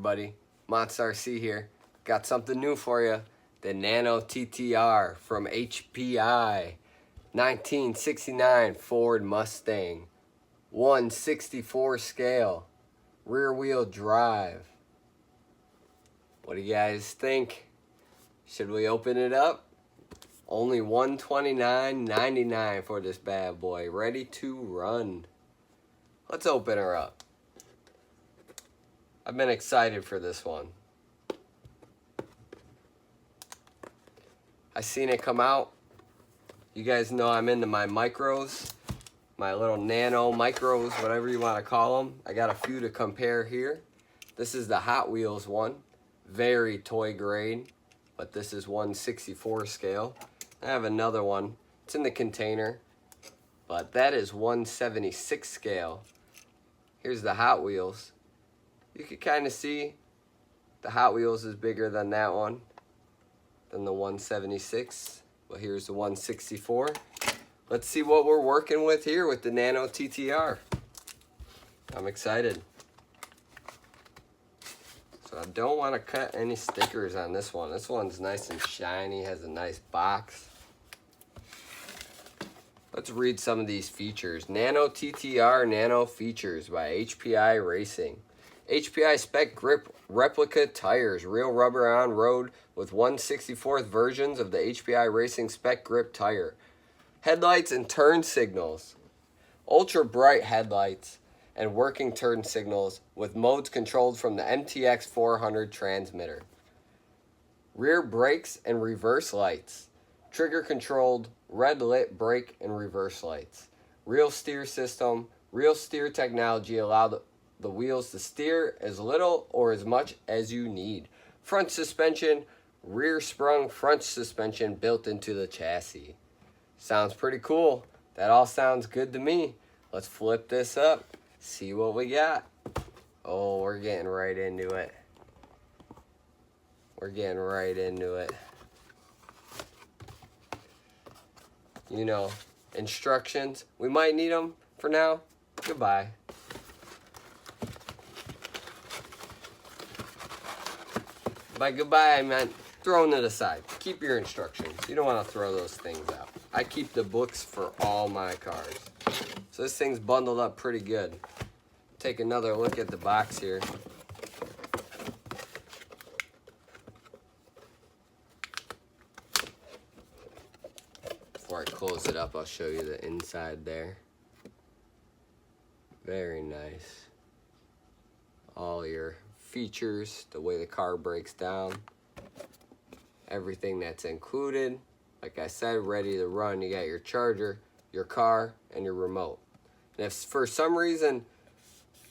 everybody, MonstaRC here. Got something new for you. The Nano TTR from HPI. 1969 Ford Mustang. 1/64 scale. Rear wheel drive. What do you guys think? Should we open it up? Only $129.99 for this bad boy. Ready to run. Let's open her up. I've been excited for this one. I seen it come out. You guys know I'm into my micros, my little nano micros, whatever you want to call them. I got a few to compare here. This is the Hot Wheels one. Very toy grade, but this is 1/64 scale. I have another one. It's in the container, but that is 1/76 scale. Here's the Hot Wheels. You can kind of see the Hot Wheels is bigger than that one, than the 1/76. Well, here's the 1/64. Let's see what we're working with here with the Nano TTR. I'm excited. So I don't want to cut any stickers on this one. This one's nice and shiny, has a nice box. Let's read some of these features. Nano TTR Nano Features by HPI Racing. HPI Spec Grip Replica Tires. Real rubber on road with 1/64th versions of the HPI Racing Spec Grip Tire. Headlights and turn signals. Ultra bright headlights and working turn signals with modes controlled from the MTX 400 transmitter. Rear brakes and reverse lights. Trigger controlled red lit brake and reverse lights. Real steer system. Real steer technology allow the wheels to steer as little or as much as you need. Front suspension. Rear sprung front suspension built into the chassis. Sounds pretty cool. That all sounds good to me. Let's flip this up. See what we got. Oh, we're getting right into it. We're getting right into it. You know, instructions. We might need them for now. Goodbye. By goodbye, I meant throwing it aside. Keep your instructions. You don't want to throw those things out. I keep the books for all my cars. So this thing's bundled up pretty good. Take another look at the box here. Before I close it up, I'll show you the inside there. Very nice. All your features, the way the car breaks down, everything that's included. Like I said, ready to run. You got your charger, your car, and your remote. And if for some reason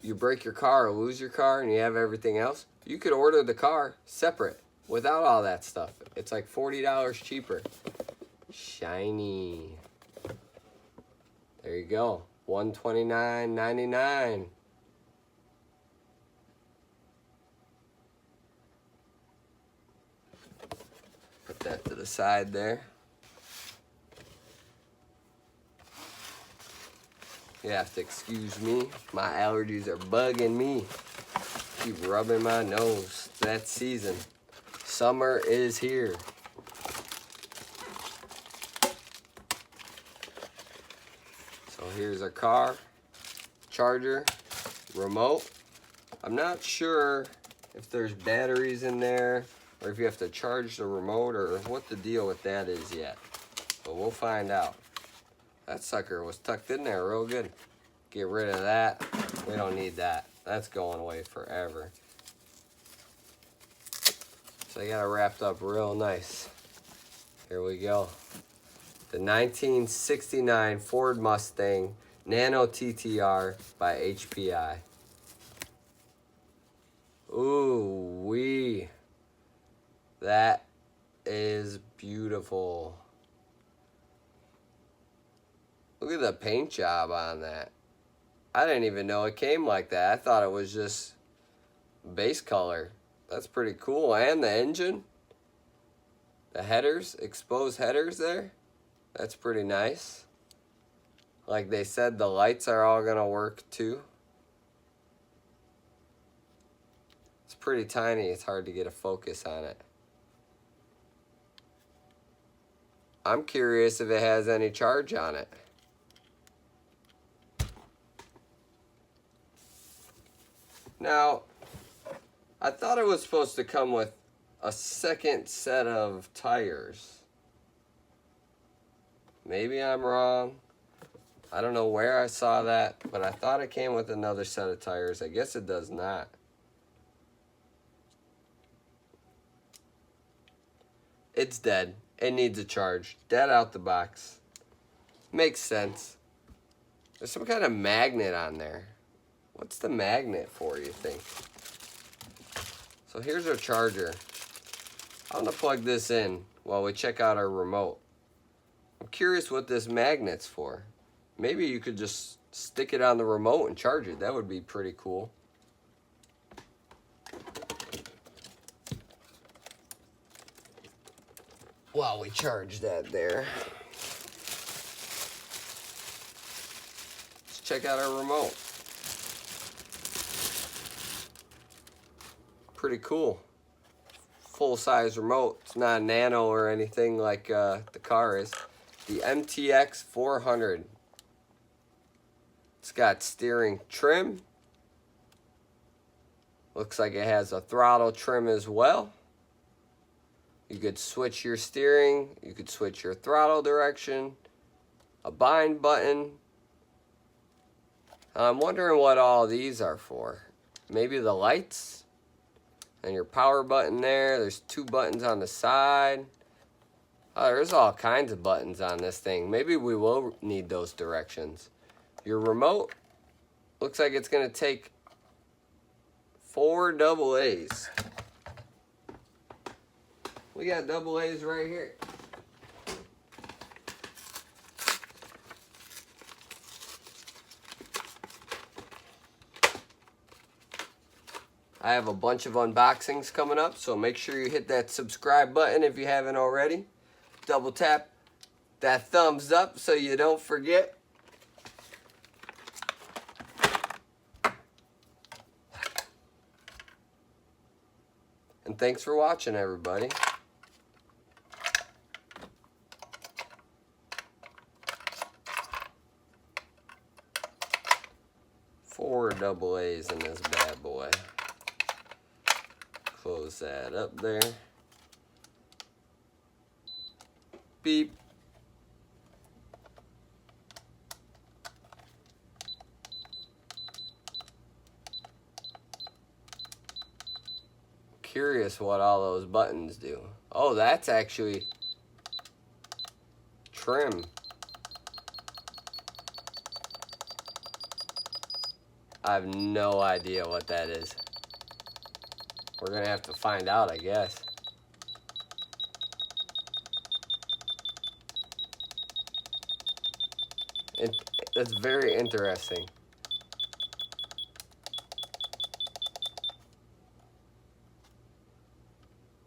you break your car or lose your car and you have everything else, you could order the car separate without all that stuff. It's like $40 cheaper. Shiny. There you go. $129.99. Put that to the side there. You have to excuse me. My allergies are bugging me. Keep rubbing my nose. It's that season. Summer is here. So here's our car, charger, remote. I'm not sure if there's batteries in there or if you have to charge the remote or what the deal with that is yet. But we'll find out. That sucker was tucked in there real good. Get rid of that. We don't need that. That's going away forever. So I got it wrapped up real nice. Here we go. The 1969 Ford Mustang Nano TTR by HPI. Ooh wee. That is beautiful. Look at the paint job on that. I didn't even know it came like that. I thought it was just base color. That's pretty cool. And the engine. The headers, exposed headers there. That's pretty nice. Like they said, the lights are all gonna work too. It's pretty tiny. It's hard to get a focus on it. I'm curious if it has any charge on it. Now, I thought it was supposed to come with a second set of tires. Maybe I'm wrong. I don't know where I saw that, but I thought it came with another set of tires. I guess it does not. It's dead. It needs a charge. Dead out the box. Makes sense. There's some kind of magnet on there. What's the magnet for, you think? So here's our charger. I'm gonna plug this in while we check out our remote. I'm curious what this magnet's for. Maybe you could just stick it on the remote and charge it. That would be pretty cool. While we charge that there, let's check out our remote. Pretty cool. Full-size remote. It's not a nano or anything like the car is. The MTX 400. It's got steering trim. Looks like it has a throttle trim as well. You could switch your steering. You could switch your throttle direction. A bind button. I'm wondering what all these are for. Maybe the lights? And your power button there. There's two buttons on the side. Oh, there's all kinds of buttons on this thing. Maybe we will need those directions. Your remote looks like it's going to take 4 AA's. We got AA's right here. I have a bunch of unboxings coming up, so make sure you hit that subscribe button if you haven't already. Double tap that thumbs up so you don't forget. And thanks for watching, everybody. Four AA's in this bad boy. Close that up there. Beep. Curious what all those buttons do. Oh, that's actually trim. I have no idea what that is. We're gonna have to find out, I guess. That's very interesting.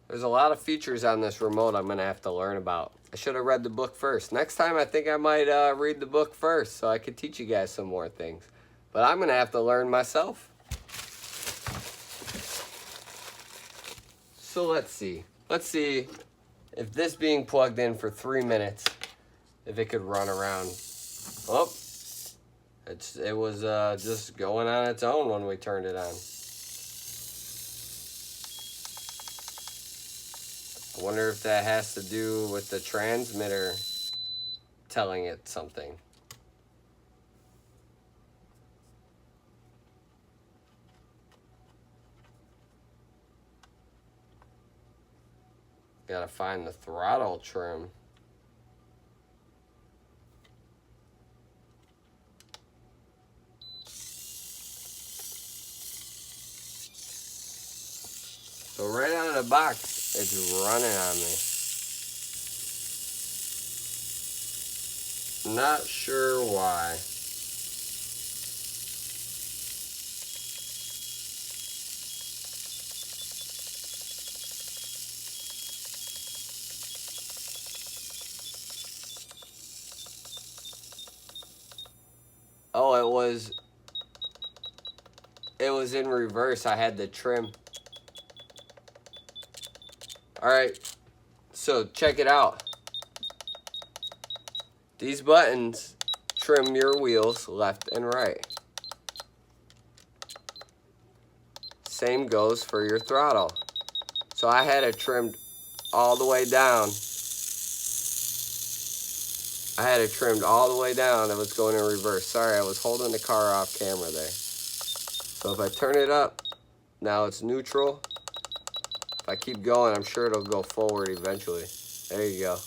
There's a lot of features on this remote I'm gonna have to learn about. I should have read the book first. Next time I think I might read the book first so I could teach you guys some more things. But I'm gonna have to learn myself. So let's see. Let's see if this being plugged in for 3 minutes, if it could run around. Oh, it was just going on its own when we turned it on. I wonder if that has to do with the transmitter telling it something. Gotta find the throttle trim. So right out of the box, it's running on me. Not sure why. Oh, it was in reverse. I had the trim. Alright, so check it out. These buttons trim your wheels left and right. Same goes for your throttle. So I had it trimmed all the way down. I had it trimmed all the way down. It was going in reverse. Sorry, I was holding the car off camera there. So if I turn it up, now it's neutral. If I keep going, I'm sure it'll go forward eventually. There you go.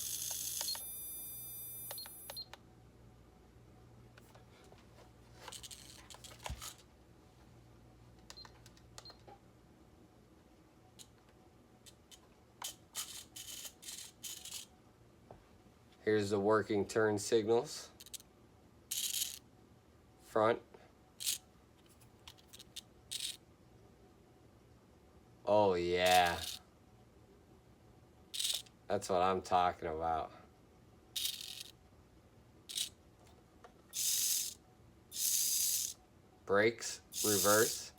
Here's the working turn signals. Front. Oh yeah. That's what I'm talking about. Brakes, reverse.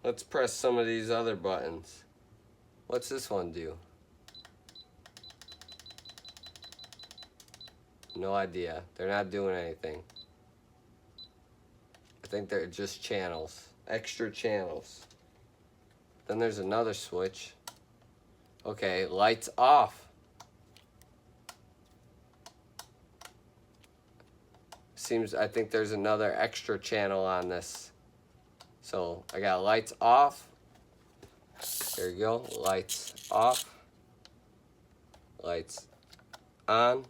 Let's press some of these other buttons. What's this one do? No idea. They're not doing anything. I think they're just channels. Extra channels. Then there's another switch. Okay, lights off. I think there's another extra channel on this. So I got lights off. There you go. Lights off. Lights on.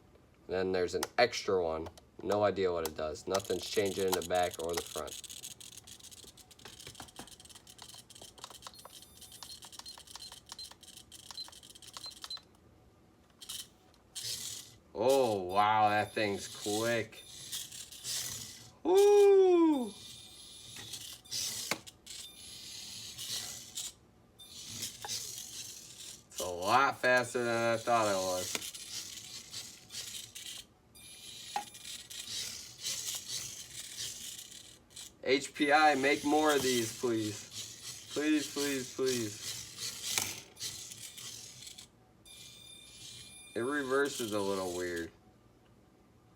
Then there's an extra one. No idea what it does. Nothing's changing in the back or the front. Oh, wow, that thing's quick. Woo! It's a lot faster than I thought it was. HPI, make more of these, please. Please, please, please. It reverses a little weird.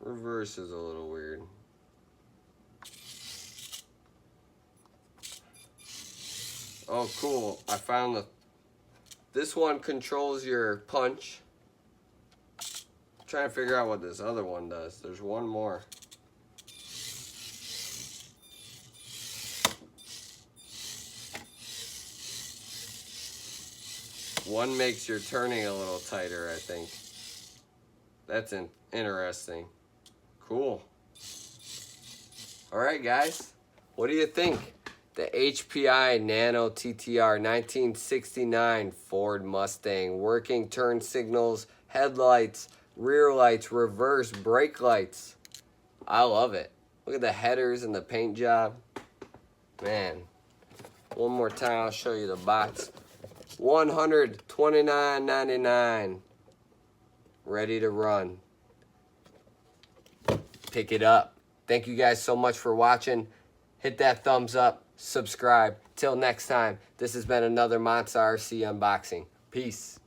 Reverses a little weird. Oh, cool. I found this one controls your punch. I'm trying to figure out what this other one does. There's one more. One makes your turning a little tighter, I think. That's interesting. Cool. Alright guys, what do you think? The HPI Nano TTR 1969 Ford Mustang. Working turn signals, headlights, rear lights, reverse brake lights. I love it. Look at the headers and the paint job. Man. One more time, I'll show you the box. $129.99. Ready to run. Pick it up. Thank you guys so much for watching. Hit that thumbs up. Subscribe. Till next time, this has been another MonstaRC unboxing. Peace.